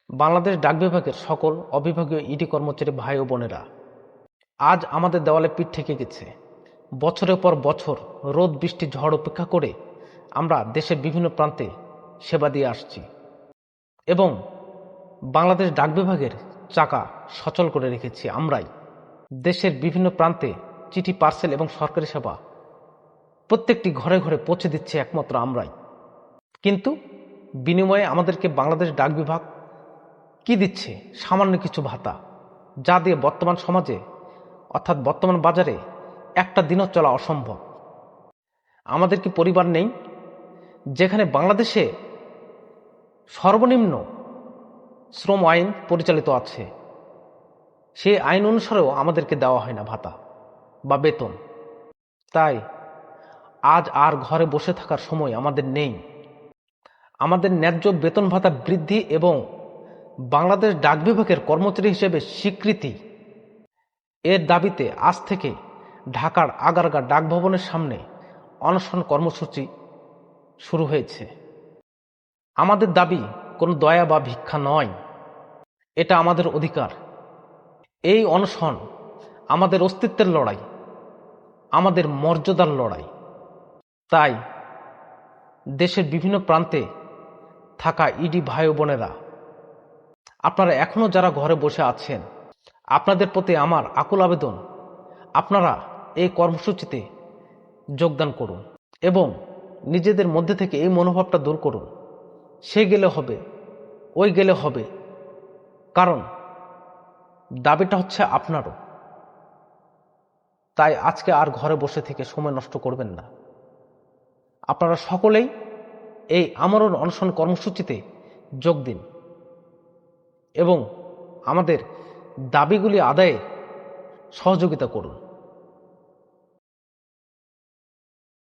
বাংলাদেশ ডাক বিভাগের সকল অবিভাগীয় ইডি কর্মচারী ভাই ও বোনেরা, আজ আমাদের দেওয়ালে পিঠ ঠেকে গেছে। বছরের পর বছর রোদ বৃষ্টি ঝড় উপেক্ষা করে আমরা দেশের বিভিন্ন প্রান্তে সেবা দিয়ে আসছি এবং বাংলাদেশ ডাক বিভাগের চাকা সচল করে রেখেছি আমরাই। দেশের বিভিন্ন প্রান্তে চিঠি, পার্সেল এবং সরকারি সেবা প্রত্যেকটি ঘরে ঘরে পৌঁছে দিচ্ছে একমাত্র আমরাই। কিন্তু বিনিময়ে আমাদেরকে বাংলাদেশ ডাক বিভাগ কি দিচ্ছে? সামান্য কিছু ভাতা, যা দিয়ে বর্তমান সমাজে অর্থাৎ বর্তমান বাজারে একটা দিনও চলা অসম্ভব। আমাদের কি পরিবার নেই? যেখানে বাংলাদেশে সর্বনিম্ন শ্রম আইন পরিচালিত আছে, সেই আইন অনুসারেও আমাদেরকে দেওয়া হয় না ভাতা বা বেতন। তাই আজ আর ঘরে বসে থাকার সময় আমাদের নেই। আমাদের ন্যায্য বেতন ভাতা বৃদ্ধি এবং বাংলাদেশ ডাক বিভাগের কর্মচারী হিসেবে স্বীকৃতি, এর দাবিতে আজ থেকে ঢাকার আগারগাঁ ডাক ভবনের সামনে অনশন কর্মসূচি শুরু হয়েছে। আমাদের দাবি কোনো দয়া বা ভিক্ষা নয়, এটা আমাদের অধিকার। এই অনশন আমাদের অস্তিত্বের লড়াই, আমাদের মর্যাদার লড়াই। তাই দেশের বিভিন্ন প্রান্তে থাকা ইডি ভাই ও বোনেরা, আপনারা এখনো যারা ঘরে বসে আছেন, আপনাদের প্রতি আমার আকুল আবেদন, আপনারা এই কর্মসূচিতে যোগদান করুন এবং নিজেদের মধ্যে থেকে এই মনোভাবটা দূর করুন, সে গেলে হবে, ওই গেলে হবে। কারণ দাবিটা হচ্ছে আপনারও। তাই আজকে আর ঘরে বসে থেকে সময় নষ্ট করবেন না। আপনারা সকলেই এই আমরণ অনশন কর্মসূচিতে যোগ দিন এবং আমাদের দাবিগুলি আদায়ে সহযোগিতা করুন।